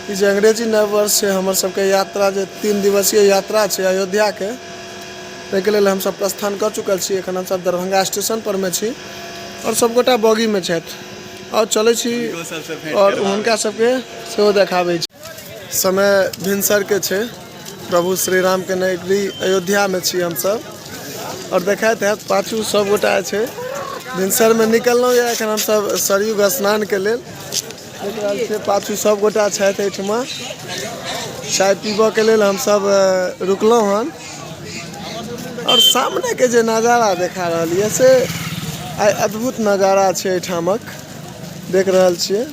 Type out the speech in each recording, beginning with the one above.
ई जे अंग्रेजी नववर्ष है हमर सबके यात्रा जे 3 दिवसीय यात्रा है अयोध्या के ताहिके लेल हम सब प्रस्थान कर चुकल छी। एखन हम सब दरभंगा स्टेशन पर में छी और सब गोटा बॉगी में छथि और चलै छी और हुनका सबके सेहो देखाबै छी। समय भिनसर के छै, प्रभु श्री राम के नगरी अयोध्या में छी हम सब और देखाइत हैत पाछू सब गोटा छै। भिनसर में निकललहुँ या एखन हम सब सरयू स्नान के लेल देख रहल छियै। पाछू सब गोटा छथि एहिठमा चाय पीबऽ के लेल हम सब रुकलहुँ हन और सामने के जे नज़ारा देखा रहल ये से आइ अद्भुत नज़ारा छै एहिठामक देख रहल छियै।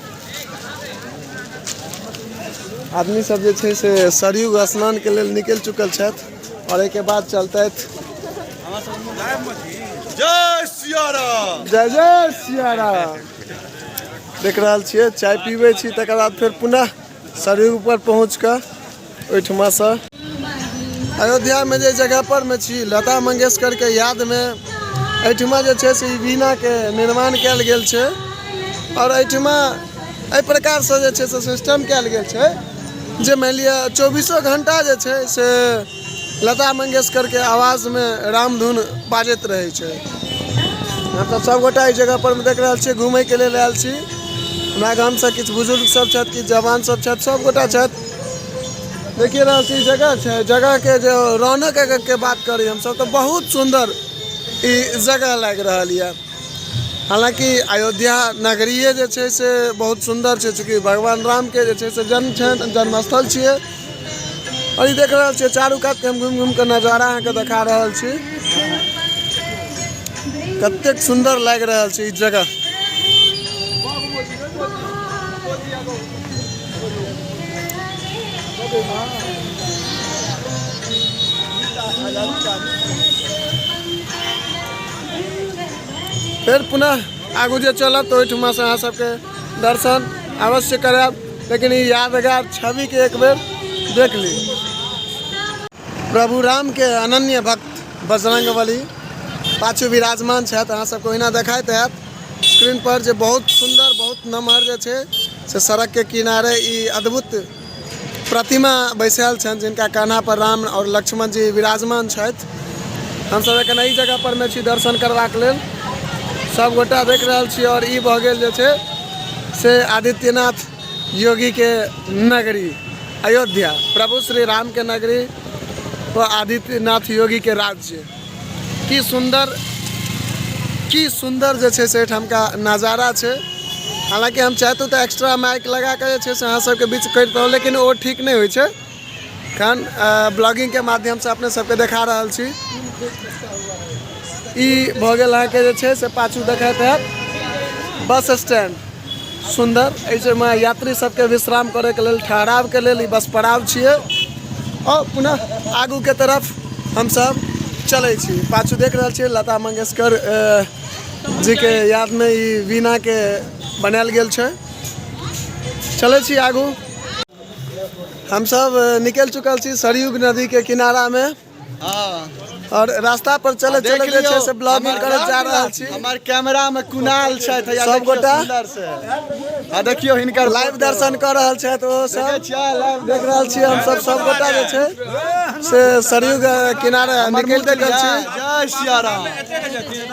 आदमी सब जे छै से सरयू स्नान के लेल निकल चुकल छथि और एके बाद चलतैथ। जय सिया राम, जय जय सिया राम। देख रहल छियै चाय पीबै छी तकर बाद फिर पुनः सरयू पर पहुँच कऽ ओहिठमा से अयोध्या में जे जगह पर में छी लता मंगेशकर के याद में एहिठमा जे छै से वीणा के निर्माण कयल गेल छै और एहिठमा एहि प्रकार से जे छै से सिस्टम कयल गेल छै जे मान लिअ 24 घंटा जे छै से लता मंगेशकर के आवाज में रामधुन बाजैत रहे छै। मतलब सब गोटा इस जगह पर में देख रहल छियै घूमय के लेल आयल छी। हमरा गाम से किछु बुजुर्ग सब छथि, किछु जवान सब छथि, सब गोटा छथि। देखिए रहल छी जगह छै, जगह के जो रौनक के बात करी हम सब तो बहुत सुंदर ई जगह लग रहल है। हालांकि अयोध्या नगरीय जे छै से बहुत सुंदर छै चूँकि भगवान राम के जे छै से जन्मस्थल छियै और ई देख रहल छियै चारू कात के हम घूम के नजारा अहाँ के देखा रहल छी। कतेक सुंदर लग रहल छै ई जगह। फिर पुनः आगू जे चलत तो ओहिठमा से अहाँ सबके दर्शन अवश्य करायब, लेकिन ई यादगार छवि के एक बेर देख ली। प्रभु राम के अनन्य भक्त बजरंगबली पाछू विराजमान छथि। अहाँ सबको ओहिना देखाइत हैत स्क्रीन पर जे बहुत सुंदर बहुत नमहर जे छै से सड़क के किनारे ई अद्भुत प्रतिमा बैसल छनि जिनका कान्हा पर राम और लक्ष्मण जी विराजमान छथि। हम सब एखन एहि जगह पर में छी दर्शन करबाक लेल, सब गोटा देख रहल छी और ई भऽ गेल जे छै से आदित्यनाथ योगी के नगरी अयोध्या, प्रभु श्री राम के नगरी व आदित्यनाथ योगी के राज्य। की सुंदर जे छै से एहिठाम का नज़ारा छै। हालांकि हम चाहतू तो एक्स्ट्रा माइक लगा के जे छै से अहाँ सबके बीच करितहुँ, लेकिन वो ठीक नहीं होइ छै। खान ब्लॉगिंग के माध्यम से अपने सबके देखा रहल छी। ई भऽ गेल अहाँके जे छै से पाछू देखैत हैत बस स्टैंड सुंदर। एहिमे यात्री सबके विश्राम करे के लेल ठहराव के लेल ई बस पड़ाव छियै और पुनः आगू के तरफ हम सब चलै छी। पाछू देख रहल छियै लता मंगेशकर जी के याद में ई वीणा के बनायल गेल छै। चलै छी आगू। हम सब निकल चुकल छी सरयू नदी के किनारा में और रास्ता पर चले चले जे छै से ब्लॉगिंग करे जा रहल छी। हमार कैमरा में कुणाल छथि सब गोटा सुंदर से आ देखियो हिनकर लाइव दर्शन कर रहल छथि। वो सब देख रहल छी हम सब गोटा जे छै से सरयू के किनारे निकल चुकल छी। जय सिया राम।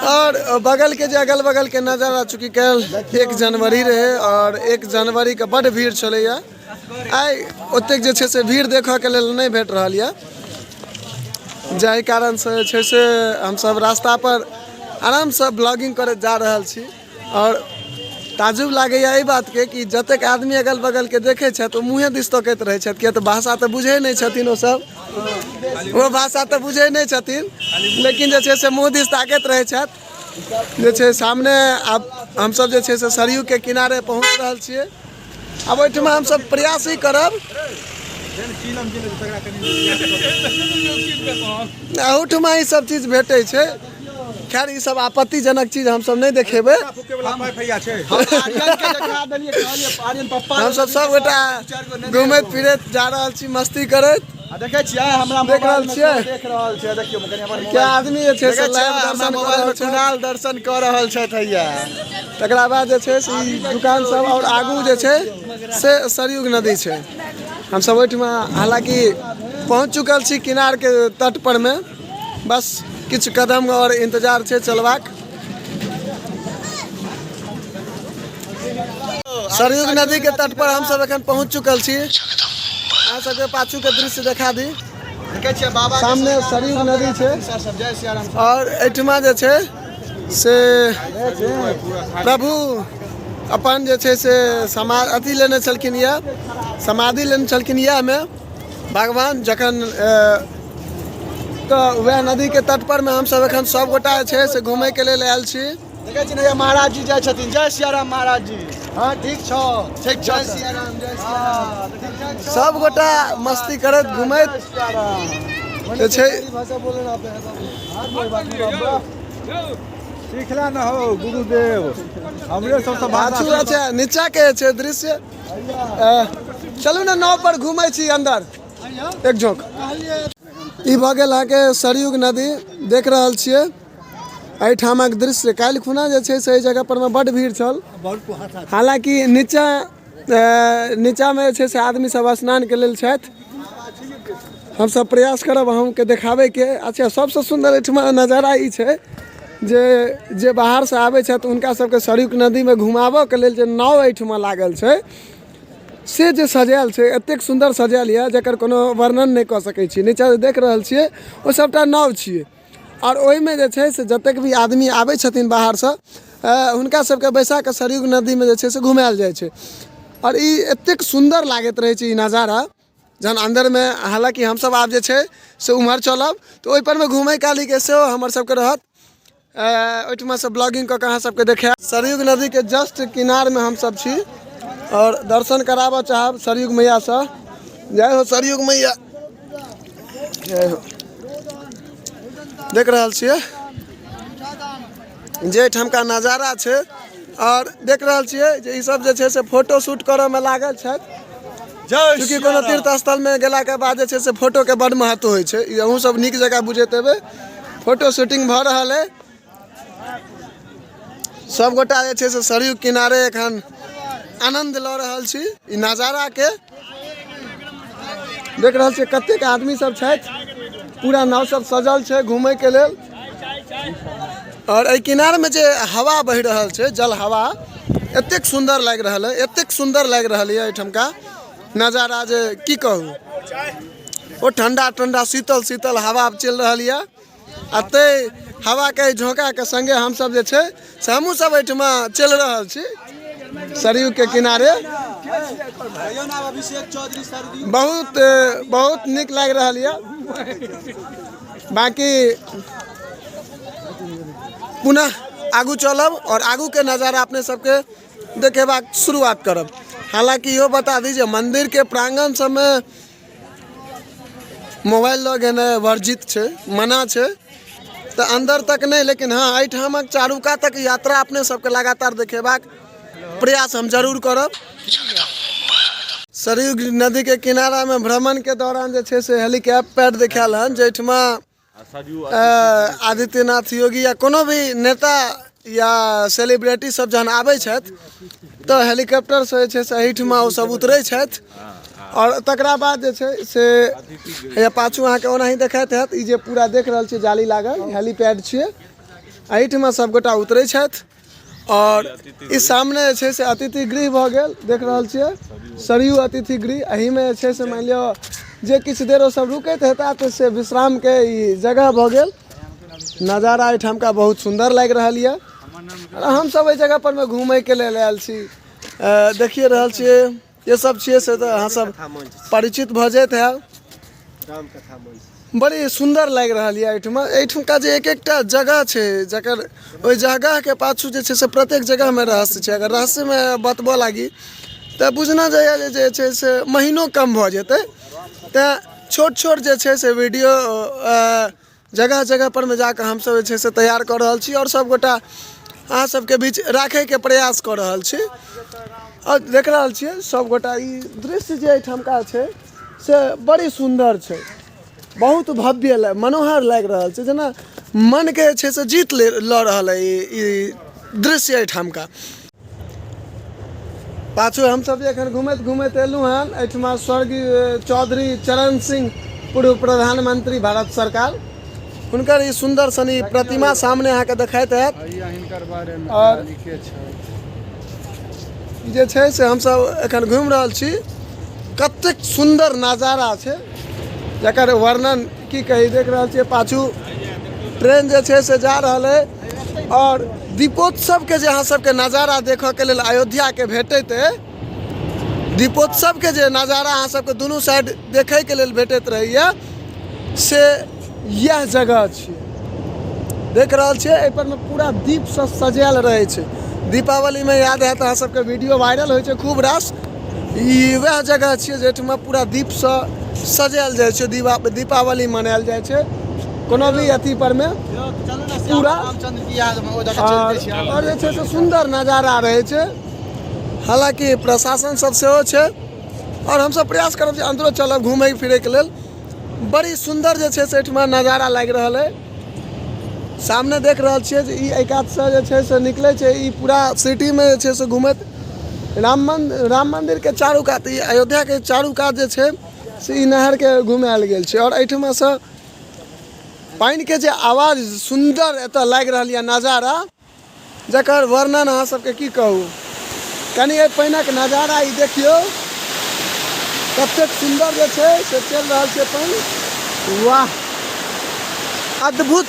और बगल के जे अगल बगल के नजारा चूँकि कल 1 जनवरी रहे और 1 जनवरी के बड़ भीड़ छलैया, आइ ओतेक जे छै से भीड़ देखऽ के लेल नहीं भेट रहल यऽ, जाहि कारण से छै से हम सब रास्ता पर आराम से ब्लॉगिंग करे जा रहल छी। और ताजुब लागैया एहि बात के कि जतेक आदमी अगल बगल के देखे छथि मुँहे दिस तकैत रहे छथि, किया तऽ भाषा तऽ बुझे नहीं छथिन ओ सब, वो भाषा तऽ बुझे नहीं छथिन, लेकिन जे छै से मुँह दिस ताकैत रहे छथि। जे छै सामने आब हम सब जे छै से सरयू के किनारे पहुँच रहल छियै। अब ओहिठमा हम सब प्रयास ही करब अहूठमा ई सब चीज भेटै छै। खैर ई सब आपत्तिजनक चीज हम सब नहीं देखेबै। हम सब गोटा घूमैत फिरैत जा रहल छी मस्ती करैत देखे छियै हमरा देख रहल छियै देख रहल छियै देखियो कनी अपन क्या आदमी जे छै से लाइव हमरा दर्शन मोबाइल कर में कुणाल दर्शन कर रहल छथि हैया तकरा बाद जे छै से ई दुकान सब और आगू जे छै से सरयुग नदी छै। हम सब ओहिठमा हालांकि पहुंच चुकल छी किनार के तट पर में, बस किछु कदम और इंतजार छै चलबाक। सरयुग नदी के तट पर हम सब एखन पहुंच चुकल छी। अहाँ सबके पाछू के दृश्य दिखा दी। देखे छियै बाबा सामने सरयुग नदी छै सब जय सिया राम और एहिठमा जे छै से प्रभु अपन जे छै से अथी लेने छलखिन यऽ, समाधि लेने छलखिन यऽ में भगवान जखन तो वह नदी के तट पर में हम सब एखन सब गोटा जे छै से घूमे के लेल आयल छी। देखे छी ने महाराज जी जाय छथिन, जय सिया राम महाराज जी। हाँ ठीक छौ, ठीक छौ जय सिया राम, जय सिया राम। सब गोटा मस्ती करत घूमैत जे छै। सीखला न हो गुरुदेव हमरे सबसे पाछू अच्छा नीचा के छै दृश्य। चलू ना नाव पर घूमै छी अंदर एक झोंक। ई भऽ गेल अहाँके सरयुग नदी देख रहल छियै एहिठामक दृश्य। काल्हि खुना जे छै से एहि जगह पर में बड्ड भीड़ छल, हालांकि नीचा में जे छै से आदमी सब स्नान के लेल छथि। हम सब प्रयास करब अहूँके देखाबे के। अच्छा सबसे सुंदर एहिठमा नजारा ई छै जे बाहर से आबै छथि हुनका सबके सरयुग नदी में घुमाबऽ के लेल जे नाव एहिठमा लागल छै से जे सजायल छै, एतेक सुंदर सजायल यऽ जकर कोनो वर्णन नहीं कऽ सकै छी। नीचा जे देख रहल छियै ओ सबटा नाव छियै और ओहिमे जे छै से जतेक भी आदमी आबै छथिन बाहर से हुनका सबके बैसा के सरयुग नदी में जे छै से घुमायल जाइ छै। और ई एतेक सुंदर लागैत रहै छै ई नजारा जहन अंदर में। हालांकि हम सब आब जे छै से उम्हर चलब तो ओहि पर में घूमै काली के सेहो हमर सबके रहत। ओहिठमा से ब्लॉगिंग कऽ के अहाँ सबके देखायब। सरयुग नदी के जस्ट किनार में हम सब छी और दर्शन कराबऽ चाहब सरयुग मैया से। जय हो सरयुग मैया, जय हो। देख रहल छियै जे ठामका नजारा छै और देख रहल छियै जे ई सब जे छै से फोटो शूट करऽ में लागल छथि। चूँकि कोनो तीर्थ स्थल में गेला के बाद जे छै से फोटो के बड़ महत्व होइ छै, ई अहूँ सब नीक जगह बुझैत हेबै। फोटो शूटिंग भऽ रहल है। सब गोटा जे छै से सरयुग किनारे एखन आनंद लऽ रहल छी ई नजारा के। देख रहल छियै कतेक आदमी सब छथि, पूरा नाव सब सजल छै घूमे के लेल। और एहि किनार में जे हवा बहि रहल छै, जल हवा एतेक सुंदर लागि रहल है, एतेक सुंदर लागि रहल है एहिठमका नजारा जे की कहू। ओ ठंडा ठंडा शीतल शीतल हवा चलि रहल यऽ। अते हवा के झोंका के संगे हम सब जे छै से हमहूँ सब एहिठमा चलि रहल छी सरयुग के किनारे। बहुत बहुत नीक लागि रहल यऽ। बाकी पुनः आगू चलब और आगू के नज़ारा अपने सबके देखेबाक शुरुआत करब। हालांकि इहो बता दी जे मंदिर के प्रांगण सब में मोबाइल लऽ गेनाइ वर्जित छै, मना छै, तो अंदर तक नहीं। लेकिन हाँ एहिठामक चारुका तक यात्रा अपने सबके लगातार देखेबाक प्रयास हम जरूर करब। सरयुग नदी के किनारा में भ्रमण के दौरान जे छै से हेलीकॉप्टर देखायल हन, जेठमा आदित्यनाथ योगी या कोनो भी नेता या सेलिब्रिटी सब जहन आबै छथि तो हेलीकॉप्टर से जे छै से एहिठमा ओ सब उतरै छथि। और तकरा बाद जे छै से या पाछू अहाँके ओनाही देखाइत हैत। ई जे पूरा देख रहल छियै जाली लागल हेलीपैड छियै, एहिठमा सब गोटा उतरै छथि। और इस सामने जे छै से अतिथि गृह भऽ गेल, देख रहल छियै सरयू अतिथि गृह। एही में जे छै से मान लिअ जे किछु देर ओ सब रुकैत हेता तो से विश्राम के ई जगह भऽ गेल। नज़ारा एहिठामका बहुत सुंदर लागि रहल यऽ। हम सब एहि जगह पर में घूमे के लेल आयल छी। देखिए रहल छियै ये सब छियै से तो अहाँ सब परिचित भऽ जाइत है। बड़ी सुंदर लागि रहल यऽ एहिठमा। एहिठुमका जे एक एकटा जगह छै जकर ओहि जगह के पाछू जे छै से प्रत्येक जगह में रहस्य छै। अगर रहस्य में बतबऽ लागी तो बुझना जाइए जे छै से महीनों कम भऽ जेतै। तो छोट छोट जे छै से वीडियो जगह जगह पर में जाकर हम सब जे छै से तैयार कर रहल छी और सब गोटा अहाँ सबके बीच राखे के प्रयास कर रहल छी। और देख रहल छियै सब गोटा ई दृश्य जे एहिठामका छै से बड़ी सुंदर छै। बहुत भव्य मनोहर लागि रहल छै, जेना मन के जे छै से जीत लऽ रहल है ई दृश्य एहिठाम का। पाछू हमसब जे एखन घूमैत घूमैत एलहुँ हन एहिठमा स्वर्गीय चौधरी चरण सिंह पूर्व प्रधानमंत्री भारत सरकार, हुनकर ई सुंदर सनी प्रतिमा सामने अहाँके देखाइत हैत। और जे छै से हमसब एखन घूमि रहल छी, कतेक सुंदर नजारा छै जकर वर्णन की कही। देख रहल छियै पाछू ट्रेन जे छै से जा रहल है और दीपोत्सव के जे अहाँ सबके नजारा देखऽ के लेल अयोध्या के भेटैत है, दीपोत्सव के जे नजारा अहाँ सबके दुनू साइड देखै के लेल भेटैत रहैया से यह जगह छै। देख रहल छियै एहि पर में पूरा दीप से सजायल रहे छै। दीपावली में याद है तो अहाँ सबके वीडियो वायरल होइ छै खूब रास। ई वह जगह छियै जेठमा पूरा दीप से सजायल जाइ छै, दीपावली मनायल जाइ छै कोनो भी अथी पर में पूरा। और जे छै से सुंदर नजारा रहे छै, हालांकि प्रशासन सब सेहो छै और हमसब प्रयास करब जे अंदरो चलब घूमै फिरै के लेल। बड़ी सुंदर जे छै से एहिठमा नजारा लागि रहल है। सामने देख रहल छियै जे ई एहि कात से जे छै से निकलै छै, ई पूरा सिटी में जे छै से घूमैत राम मंदिर के चारू कात, ई अयोध्या के चारू कात जे छै से ई नहर के घुमायल गेल छै। और एहिठमा से पानि के जे आवाज सुंदर एतऽ लागि रहल यऽ नजारा, जकर वर्णन अहाँ सबके की कहू। कनी एहि पानिक नजारा ई देखियौ, कतेक सुंदर जे छै से चलि रहल छै पानि। वाह, अद्भुत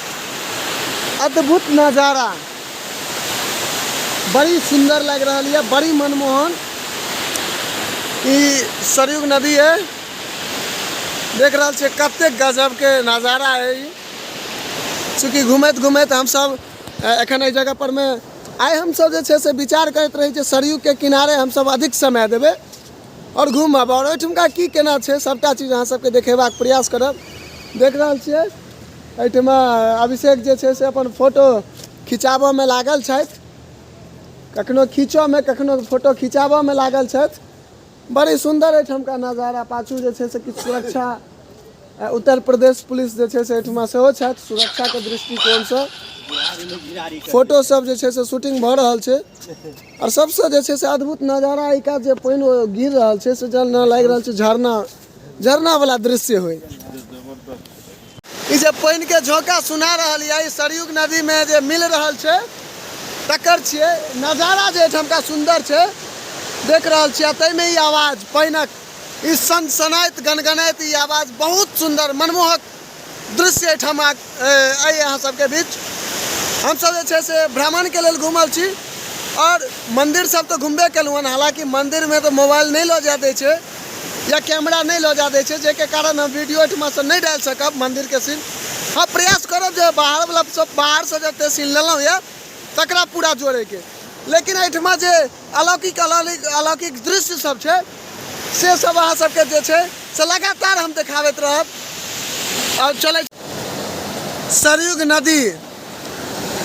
अद्भुत नजारा, बड़ी सुंदर लग रही है, बड़ी मनमोहन। ई सरयू नदी है, देख रहा छे कतेक गजब के नजारा है। चूँकि घूमैत घूमैत हम सब एखन एहि जगह पर में आइ हम सब जे छै से विचार करैत रही छे सरयू के किनारे हम सब अधिक समय देबै और घूमब और ओहिठुमका की केना छै सबटा चीज अहाँ सबके देखेबाक प्रयास करब। देख रहल छियै एहिठमा अभिषेक जे छै से अपन फोटो खिचाबऽ में लागल छथि, कखनो खींचऽ में कखनो फोटो खिचाबऽ में लागल छथि। बड़ी सुंदर एहिठमका नजारा। पाछू जे छै से किछु सुरक्षा उत्तर प्रदेश पुलिस जे छै से एहिठमा सेहो छथि, सुरक्षा के दृष्टिकोण से फोटो सब जे छै से शूटिंग भऽ रहल छै। और सबसे जे छै से अद्भुत नजारा ई का जे पानि गिर रहल छै से जल न लागि रहल छै, झरना वाला दृश्य होय। ई जे पानि के झोंका सुना रहल यऽ, ई सरयू नदी में जे मिल रहल छै तकर छियै नजारा जे एहिठमका सुंदर छै। देख रहल छियै ताहिमे ई आवाज पानिक, ई सनसनाइत गनगनाइत ई आवाज, बहुत सुंदर मनमोहक दृश्य एहिठाम अइ अहाँ सबके बीच। हमसब जे छै से भ्रमण के लेल घूमल छी और मंदिर सब तो घूमबे केलहुँ हन। हालांकि मंदिर में तो मोबाइल नहीं लऽ जा दै छै या कैमरा नहीं लऽ जा दै छै, जेके कारण हम वीडियो एहिठमा से नहीं डालि सकब मंदिर के सीन। हम प्रयास करब जे बाहर वाला सब बाहर से जते सीन लेलहुँ यऽ तकरा पूरा जोड़े के, लेकिन एहिठमा जे अलौकिक दृश्य सब छै से सब अहाँ सबके जे छै से लगातार हम देखाबैत रहब। और चले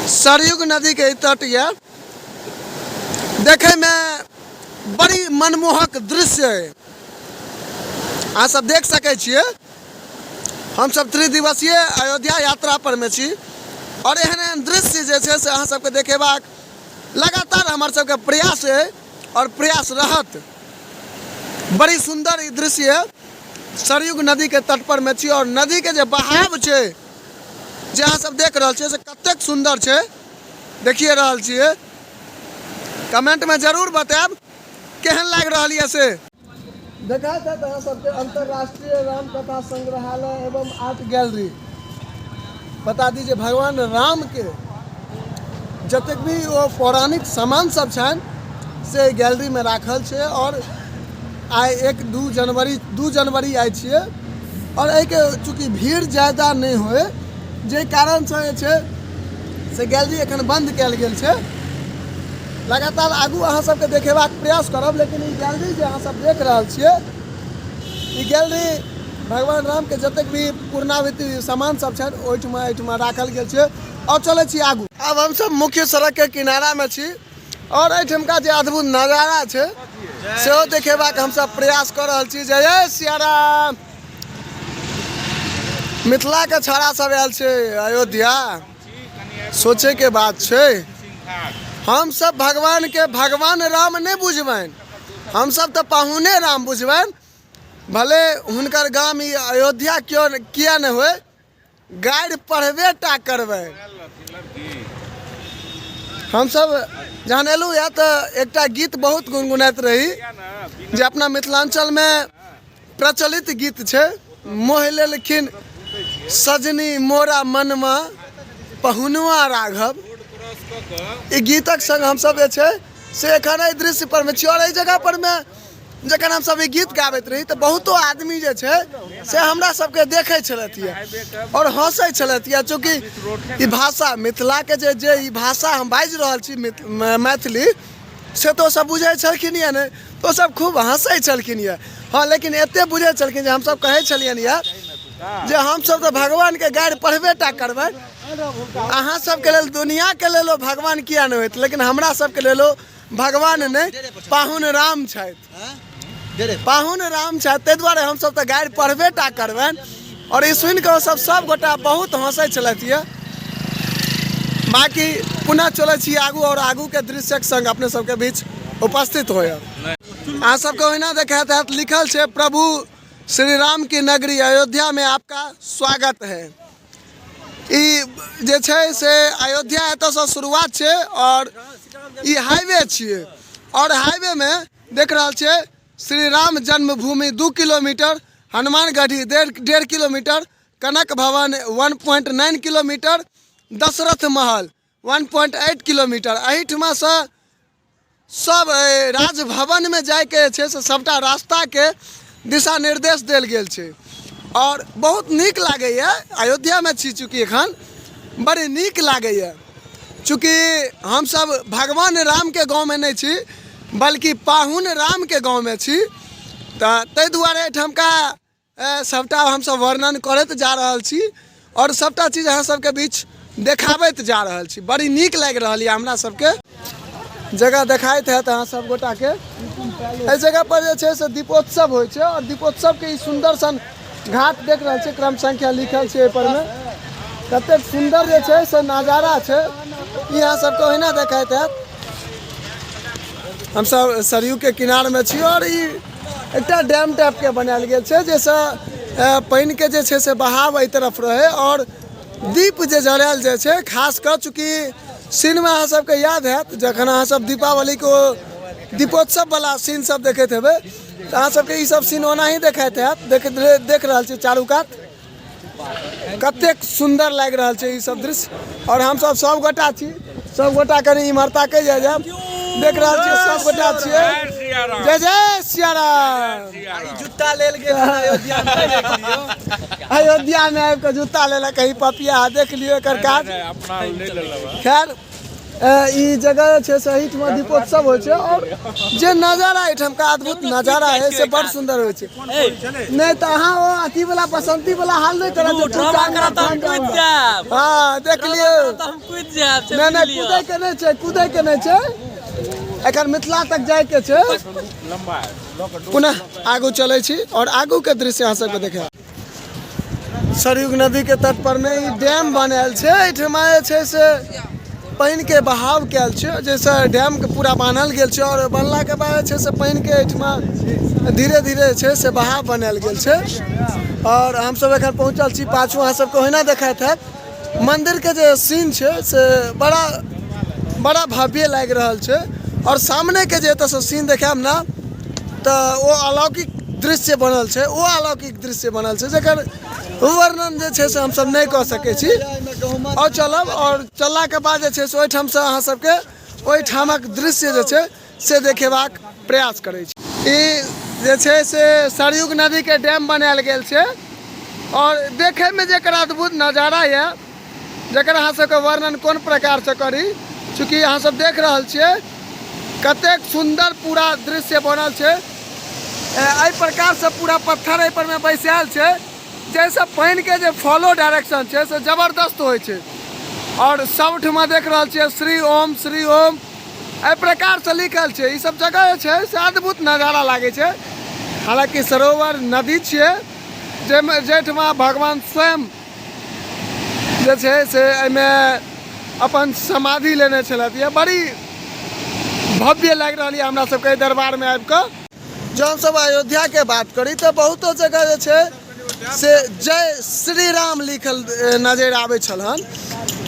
सरयू नदी के तट यऽ, देखे में बड़ी मनमोहक दृश्य है, अहाँ सब देख सकै छियै। हम सब 3 दिवसीय अयोध्या यात्रा पर में छी और एहन एहन दृश्य जे छै से अहाँ सबके देखेबाक लगातार हमार सबके प्रयास है और प्रयास रहत। बड़ी सुंदर ई दृश्य है, सरयू नदी के तट पर में छी और नदी के जे बहाव छै जे अहाँ सब देख रहल छियै से कतेक सुंदर छै, देखिए रहल छियै। कमेंट में जरूर बताएब केहन लागि रहल यऽ से। देखा था अहाँ सबके अंतर्राष्ट्रीय रामकथा संग्रहालय एवं आर्ट गैलरी। बता दीजिए भगवान राम के जतेक भी वो पौराणिक सामान सब छन से गैलरी में राखल छै। और आइ 2 जनवरी आइ छियै और एहि के चूँकि भीड़ ज़्यादा नहीं होए जे कारण से जे छै से गैलरी एखन बंद कयल गेल छै। लगातार आगू अहाँ सबके देखेबाक प्रयास करब, लेकिन ई गैलरी जे अहाँ सब देख रहल छियै ई गैलरी भगवान राम के जतेक भी पूर्णावृत्ति सामान सब छन ओहिठमा राखल गेल छै। और चले छी आगू। अब हम सब मुख्य सड़क के किनारा में छी और एहिठमका जे अद्भुत नजारा छै सेहो देखेबाक हम सब प्रयास कर रहल छी। जय सिया राम। मिथिला के छौड़ा सब आयल छै अयोध्या, सोचे के बात छै। हम सब भगवान के भगवान राम नहीं बुझबैन, हम सब तो पाहुने राम बुझबैन। भले हुनकर गाम ई अयोध्या क्यों किया न होए, गाइड पढ़बे टा करबै। हम सब जहन एलू या तो एकटा गीत बहुत गुनगुनाइत रही जे अपना मिथिलांचल में प्रचलित गीत छै, मोह लेलखिन सजनी मोरा मनमा पहुनुआ राघव। ई गीतक संग हम सब जे छै से एखन एहि दृश्य पर में छी और एहि जगह पर में जखन हम सब ई गीत गाबैत रही तो बहुतो आदमी जे छै से हमरा सबके देखै छलथिए और हंसै छलथिए, चूँकि ई भाषा मिथिला के जे ई भाषा हम बाजि रहल छी मैथिली से तो सब बुझै छलखिन या नहीं, तो सब खूब हंसै छलखिन या। हाँ, लेकिन एते बुझै छलखिन जे हम सब कहै छलियनि या जे हम सब तो भगवान के गाइड पढ़बे टा करबै। अहाँ सबके लेल दुनिया के लेलो भगवान किया नहीं होइत, लेकिन हमरा सबके लेलो भगवान नहीं पाहुन राम छथि, पाहुन राम छथि, ताहि दुआरे हम सब तो गाइड पढ़बे टा करबैन। और ई सुनि कऽ सब गोटा बहुत हंसै छलथि। बाकी पुनः चलै छी आगू और आगू के दृश्यक संग अपने सबके बीच उपस्थित होय। अहाँ सबके ओहिना देखाइत हैत लिखल छै प्रभु श्री राम की नगरी अयोध्या में आपका स्वागत है। ई जे छै से अयोध्या एतऽ से शुरुआत छै और ई हाईवे छियै और हाईवे में देख रहल छियै श्री राम जन्मभूमि 2 किलोमीटर, हनुमानगढ़ी 1.5 किलोमीटर, कनक भवन 1.9 किलोमीटर, दशरथ महल 1.8 किलोमीटर। एहिठमा से सब राजभवन में जाके छै से सबटा रास्ता के दिशा निर्देश देल गेल छै और बहुत नीक लागैए। अयोध्या में छी चूँकि एखन बड़ी नीक लागैए, चूँकि हम सब भगवान राम के गाँव में नहीं छी बल्कि पाहुन राम के गाँव में छी, ताहि दुआरे एहिठमका सबटा हम सब वर्णन करैत जा रहल छी और सबटा चीज अहाँ सबके बीच देखाबैत जा रहल छी। बड़ी नीक लागि रहल यऽ हमरा सबके। जगह देखाइत हैत अहाँ सब गोटा के। एहि जगह पर जे छै से दीपोत्सव होइ छै और दीपोत्सव के ई सुंदर सन घाट देख रहल छी, क्रम संख्या लिखल छै एहि पर में, कतेक सुंदर जे छै से नजारा छै, ई अहाँ सबके ओहिना देखाइत हैत। हम सब सरयू के किनार में छी और ई एकटा डैम टाइप के बनायल गेल छै जैसे पानि के जे छै से बहाव एहि तरफ रहे और दीप जे जरायल जाइ छै, खास कर चूँकि सीन में अहाँ सबके याद हैत जखन अहाँ सब दीपावली को दीपोत्सव वाला सीन सब देखैत हेबै तो अहाँ सबके ई सब सीन ओना ही देखाइत हैत। देख रहल छी चारू कात कतेक सुंदर लागि रहल छै ई सब दृश्य और हम सब गोटा छी, सब गोटा कनी इम्हरता के जायब देख रहल छी, सब गोटा छियै। जय जय सिया राम। जूता लेल गेल अयोध्या में, देख लियो अयोध्या में आबि कऽ जूता लेलक कहीं पपिया, देख लियो एकर काज। खैर ई जगह छै से एहिठमा दीपोत्सव होइ छै और जे नजारा एहिठाम का अद्भुत नजारा है से बड़ सुंदर होइ छै। नहीं तो अहाँ ओ अथी वाला बसंती वाला हाल नहीं करत, हाँ देख लियो। नहीं कूदे के नहीं छै, एखन मिथिला तक जाए के छै। पुनः आगू चले छी और आगू के दृश्य अहाँ सबके देखे। सरयू नदी के तट पर में ई डैम बनायल छै, एहिठमा जे छै से पानि के बहाव कैल छै, जैसे डैम के पूरा बान्हल गेल छै और बनला के बाद छै से पानि के एहिठमा धीरे धीरे छै से बहाव बनायल गेल छै। और हम सब एखन पहुँचल छी पाछू, अहाँ सबके ओहिना देखाइत हैत मंदिर के जे सीन छै से बड़ा भव्य लागि रहल छै और सामने के जे एतऽ सीन देखायब ना तो वो अलौकिक दृश्य बनल छै, वो अलौकिक दृश्य बनल छै जकर वर्णन जे छै से हम सब नहीं कह सकै छी। और चलब और चलला के बाद जे छै से ओहिठाम से अहाँ सबके ओहिठामक दृश्य जे छै से देखेबाक प्रयास करै छी। ई जे छै से सरयू नदी के डैम बनायल गेल छै और देखे में जेकर अद्भुत नजारा है जकर अहाँ सबके वर्णन कोन प्रकार से करी, चूँकि अहाँ सब देख रहल छियै कतेक सुंदर पूरा दृश्य बनल छै। एहि प्रकार से पूरा पत्थर एहि पर में बैसायल छै जैसे पानि के जे फॉलो डायरेक्शन छै से जबरदस्त होइ छै और सबठमा देख रहल छियै श्री ओम एहि प्रकार से लिखल छै। ई सब जगह जे छै से अद्भुत नजारा लागे छै। हालांकि सरोवर नदी छियै जाहिठमा भगवान स्वयं जे छै से एहिमे अपन समाधि लेने छलथि। ये बड़ी भव्य लागि रही है हमरा सबके दरबार में आबि कऽ। जब हम सब अयोध्या के बात करी तो बहुतो जगह जे छै से जय श्री राम लिखल नजर आबै छल हन,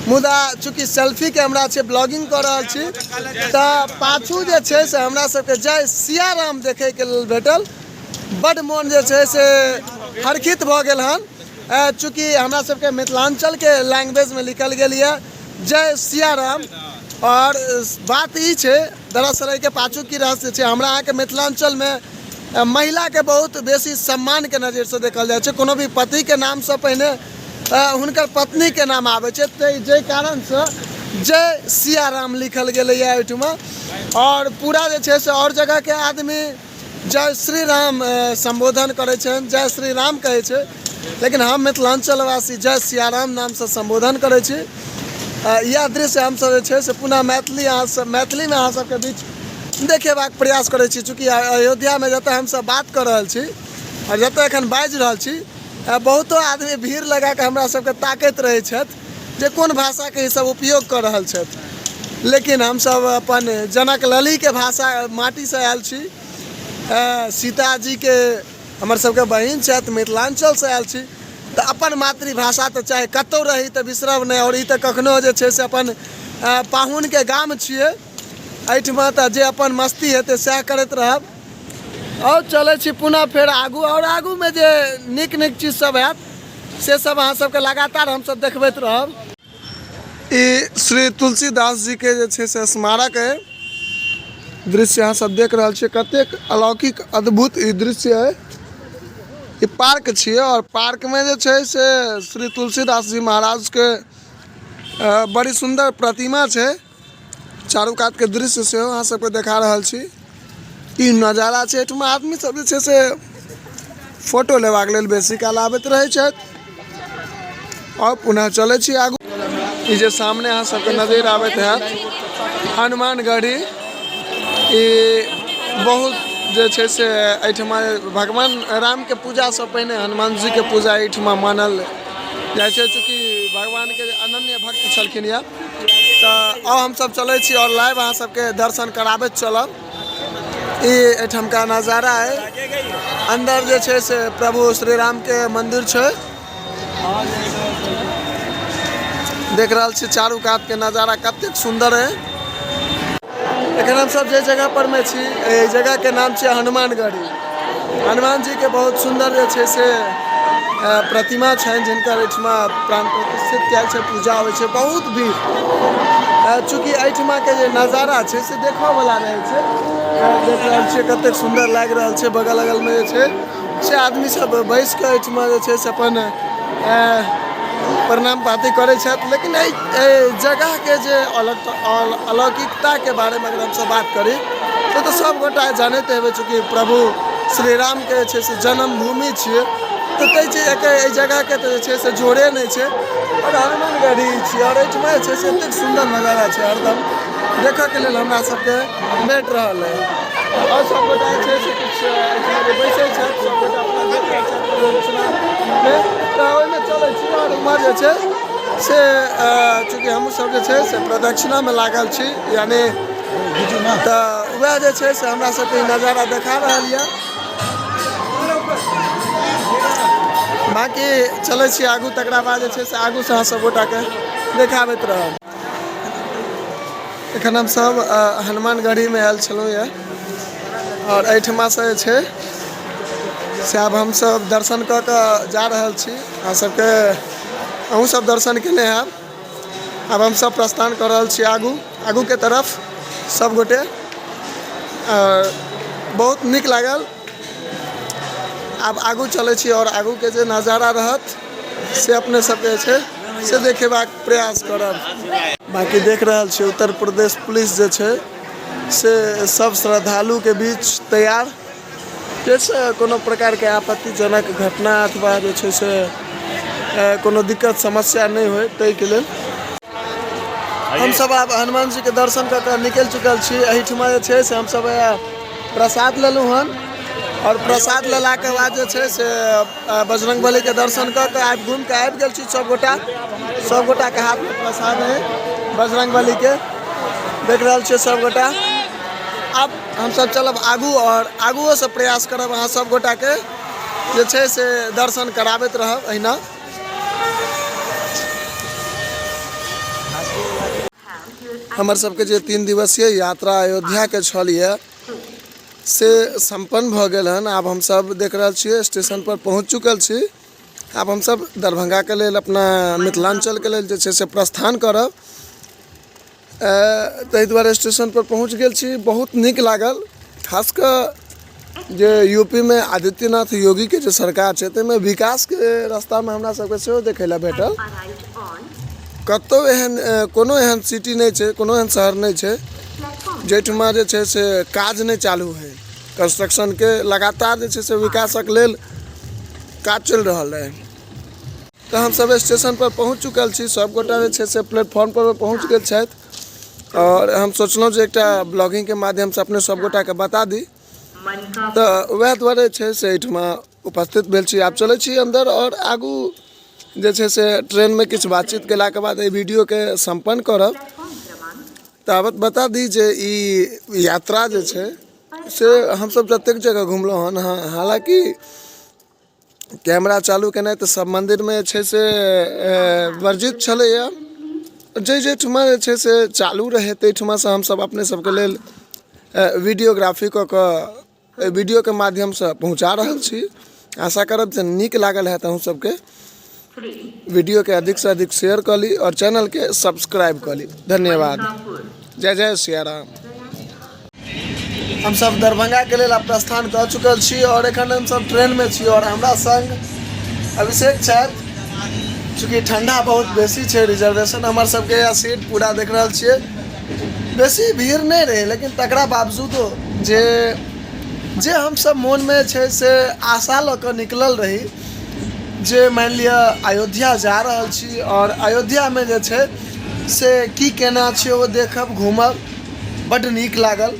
मुदा चूँकि सेल्फी कैमरा छै, ब्लॉगिंग कर रहल छी, तऽ पाछू जे छै से हमरा सबके जय सिया राम देखे के लेल भेटल। बड मोन जे छै से हरखित भऽ गेल हन, चूँकि हमरा सबके मिथिलांचल के लैंग्वेज में लिखल गेल है जय सिया राम। और बात ई छै दरअसल के पाछू की रहस्य छै, हमरा अहाँ के मिथिलांचल में महिला के बहुत बेसी सम्मान के नजर से देखल जाए छै। कोनो भी पति के नाम से पहले हुनकर पत्नी के नाम आबै छै, जाहि कारण से जय सिया राम लिखल गेलै है एहिठुमा। और पूरा जे छै से और जगह के आदमी जय श्री राम संबोधन करे छन, जय श्री राम कहे छै, लेकिन हम मिथिलांचल वासी जय सिया राम नाम से संबोधन करे छी। यह दृश्य हम सब जे छै से पुनः मैथिली में अहाँ सबके बीच देखेबाक प्रयास करै छी। चूँकि अयोध्या में जतऽ हम सब बात कर रहल छी और जतऽ एखन बाजि रहल छी, बहुतो आदमी भीड़ लगा के हमरा सबके ताकैत रहै छथि जे कोन भाषा के ई सब उपयोग कर रहल छथि। लेकिन हम सब अपन जनक लली के भाषा माटी से आयल छी, सीताजी के हमर सबके बहिन छथि, मिथिलांचल से आयल छी, तो अपन मातृभाषा तो चाहे कतौ रही तो बिसरब नहीं। और ई तो कखनो जे छै से अपन पाहुन के गाम छियै, एहिठमा तो जे अपन मस्ती हेतै सएह करैत रहब। और चलै छी पुनः फेर आगू, और आगू में जे नीक नीक चीज सब हैत से सब अहाँ सबके लगातार हम सब देखबैत रहब। ई श्री तुलसीदास जी के जे छै से स्मारक है, दृश्य अहाँ सब देख रहल छियै, कतेक अलौकिक अद्भुत ई दृश्य है। ये पार्क छियै और पार्क में जे छै से श्री तुलसीदास जी महाराज के बड़ी सुंदर प्रतिमा छै। चारू कात के दृश्य से अहाँ सबके देखा रहल छी, ई नजारा छै। एहिठमा आदमी सब जे छै से फोटो लेबाक लेल बेसी काल आबैत रहै छथि। और पुनः चलै छी आगू। ई जे सामने अहाँ सबके नजर आबैत हैत हनुमानगढ़ी, ई बहुत जे छै से एहिठमा भगवान राम के पूजा से पहले हनुमान जी के पूजा एहिठमा मानल जाइ छै, चूँकि भगवान के अनन्य भक्त छलखिन यऽ। तो हम सब चलै छी और लाइव अहाँ सबके दर्शन कराबैत चलब। ई एहिठाम का नज़ारा है, अंदर जे छै से प्रभु श्री राम के मंदिर छै, देख रहल छी चारू कात के नज़ारा कतेक सुंदर है। एखन हम सब जे जगह पर में छी, जगह के नाम छै हनुमानगढ़ी। हनुमान जी के बहुत सुंदर जे छै से प्रतिमा छनि, जिनकर एहिठमा प्राण प्रतिष्ठित कयल छै, पूजा होइ छै, बहुत भीड़। चूँकि एहिठमा के जे नज़ारा छै से देखऽ वाला रहै छै, देख रहल छियै कतेक सुंदर लागि रहल छै। बगल अगल में जे छै से आदमी सब बैस के एहिठमा जे छै से अपन प्रणाम पाती करै छथि। लेकिन जगह के जे अलौकिकता के बारे में अगर हम सब बात करी तो सब गोटा जानते हेबै, चूँकि प्रभु श्री राम के जे छै से जन्मभूमि छियै, तो ताहि जगह के तो जे छै से जोड़े नहीं छै। और हनुमानगढ़ी छियै और एहिठमा जे छै से एतेक सुंदर नजारा छै, हरदम देखऽ के लेल हमरा सबके भेट रहल है। और सब गोटा जे छै से किछु बैसै छथि, सब गोटा अपना देख रहल छथि प्रदक्षिणा तो ओहिमे चलै छी। और उम्हर जे छै से चूँकि हमहूँ सब जे छै से प्रदक्षिणा में लागल छी, यानी तो वह जे छै से हमरा सबके नज़ारा देखा रहल यऽ। बाकी चलै छी आगू, तकरा बाद जे छै से आगू से अहाँ सब गोटा के देखाबैत रहब। एखन हम सब हनुमानगढ़ी में आयल छलहुँ यऽ और एहिठमा से जे छै से आब हम सब दर्शन कऽ के जा रहल छी। अहाँ सबके अहूँ सब दर्शन केने हैब। अब हम सब प्रस्थान कर रहल छी आगू के तरफ सब गोटे। बहुत नीक लागल। अब आगू चलै छी और आगू के जे नज़ारा रहत से अपने सबके छै से देखेबाक प्रयास करब। बाकी देख रहल छी उत्तर प्रदेश पुलिस जे छै से सब श्रद्धालु के बीच तैयार, जैसे कोनो प्रकार के आपत्तिजनक घटना अथवा जे छै से कोनो दिक्कत समस्या नहीं होय, ताहि के लेल हम सब आब हनुमान जी के दर्शन कर के निकल चुकल छी। एहिठमा जे छै से हम सब प्रसाद लेलहुँ हन और प्रसाद लेला के बाद जे छै से बजरंगबली के दर्शन कर के घूम के आबि गेल छी सब गोटा के हाथ में प्रसाद है बजरंगबली के देख रहल छियै सब गोटा। अब हम सब चलब आगू और आगुओ से प्रयास करब अहाँ सब गोटा के जे छै से दर्शन कराबैत रहब अहिना। हमर सबके जे 3 दिवसीय यात्रा अयोध्या के छलिए से संपन्न भ गेल हन। आब हम सब देख रहल छियै स्टेशन पर पहुंच चुकल छी। आब हम सब दरभंगा के लेल अपना मिथिलांचल के लेल जे छै से प्रस्थान करब। ताहि दुआरे स्टेशन पर पहुंच गेल छी। बहुत नीक लागल, खास कर जे यूपी में आदित्यनाथ योगी के जो सरकार छै ताहिमे विकास के रास्ता में हमरा सबके सेहो देखै लए भेटल। कतौ एहन कोनो एहन सिटी नहीं छै, कोनो एहन शहर नहीं छै जेठमा जे छै से काज नहीं चालू है। कंस्ट्रक्शन के लगातार जे छै से विकासक लेल काज चल रहल है। तो हम सब स्टेशन पर पहुंच चुकल छी। सब गोटा जे छै से प्लेटफॉर्म पर पहुंच गेल छथि और हम सोचलहुँ जे एकटा ब्लॉगिंग के माध्यम से अपने सब गोटा के बता दी। तो वह दुआरे छै से एहिठमा उपस्थित भेल छी। आब चलै छी अंदर और आगू जे छै से ट्रेन में किछु बातचीत केला के बाद वीडियो के संपन्न करब। ताबत बता दी जे ई यात्रा जे छै से हम सब जतेक जगह घुमलहुँ हन, हालांकि कैमरा चालू केनाइ तऽ सब मंदिर में छै से वर्जित छलैया। जेठमा जे छै से चालू रहे ताहिठमा से हम सब अपने सबके लेल वीडियोग्राफी कऽ के वीडियो के माध्यम से पहुँचा रहल छी। आशा करब जे नीक लागल है अहूँ सबके। वीडियो के अधिक से अधिक शेयर कर ली और चैनल के सब्सक्राइब कर ली। धन्यवाद। जय जय सिया राम। हम सब दरभंगा के लेल प्रस्थान कर चुकल छी और एखन हम सब ट्रेन में छी और हमरा संग अभिषेक छथि। चूँकि ठंडा बहुत बेसी छै, रिजर्वेशन हमर सबके या सीट पूरा देख रहल छियै। बेसी भीड़ नहीं रहे लेकिन तकरा बावजूदो जे हम सब मन में छै से आशा लऽ कऽ निकलल रही जे मान लिया अयोध्या जा रहल छी और अयोध्या में जे छै से की केना छै वो देखब घूमब। बड़ नीक लागल।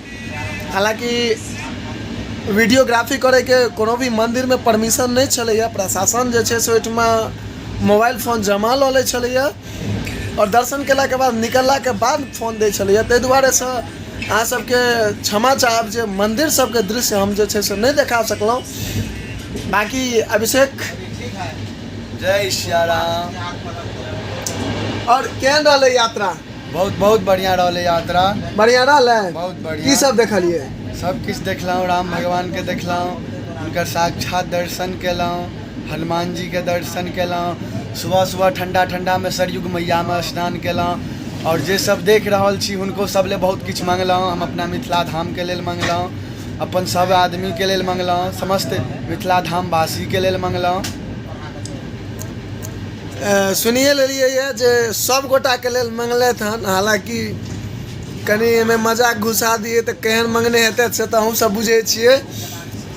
हालांकि वीडियोग्राफी करे के कोनो भी मंदिर में परमिशन नहीं छलैया। प्रशासन जे छै से ओहिठमा मोबाइल फोन जमा लऽ लै छलैया और दर्शन केला के बाद निकलला के बाद फोन दै छलैया। ताहि दुआरे से अहाँ सबके क्षमा चाहब जे मंदिर सबके दृश्य हम जे छै से नहीं देखा सकलहुँ। बाकी अभिषेक जय सिया राम। और केहन रहलै यात्रा? बहुत बहुत बढ़िया रहलै यात्रा। बढ़िया रहलै? बहुत बढ़िया। की सब देखलिए? सब किछ देखलहुँ। राम भगवान के देखलहुँ, उनकर साक्षात दर्शन केलहुँ, हनुमान जी के दर्शन केलहुँ। सुबह सुबह ठंडा ठंडा में सरयुग मैया में स्नान केलहुँ और जे सब देख रहल छी हुनको सब ले बहुत किछु मंगलहुँ। हम अपना मिथिला धाम के लेल मंगलहुँ, अपन सब आदमी के लेल मंगलहुँ, समस्त मिथिला धाम वासी के लेल मंगलहुँ। सुनिए लेलिए ये जे सब गोटा के लेल मंगलैत हन। हालांकि कनी एहिमे मजाक घुसा दिए तो केहन मंगने हेतै से तऽ हम सब बुझे छियै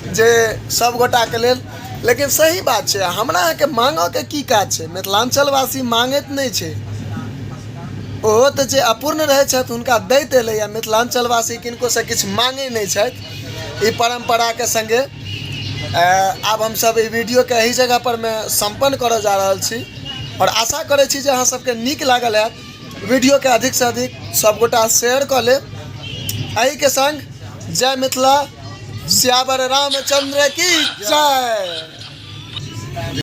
जे सब गोटा के लेल। लेकिन सही बात छै, हमरा के मांगो के की काज छै? मिथिलांचल वासी मांगैत नहीं छै, ओहो तऽ जे अपूर्ण रहै छथि हुनका दैत एलैया। मिथिलांचल वासी किनको से किछु मांगे नहीं छथि। ई परंपरा के संगे आब हम सब ई वीडियो के एही जगह पर मैं संपन्न करऽ जा रहल छी और आशा करै छी जे अहाँ सबके नीक लागल है। वीडियो के अधिक से अधिक सब गोटा शेयर कर ले। एही के संग जय मिथिला, सियावर रामचंद्र की जय।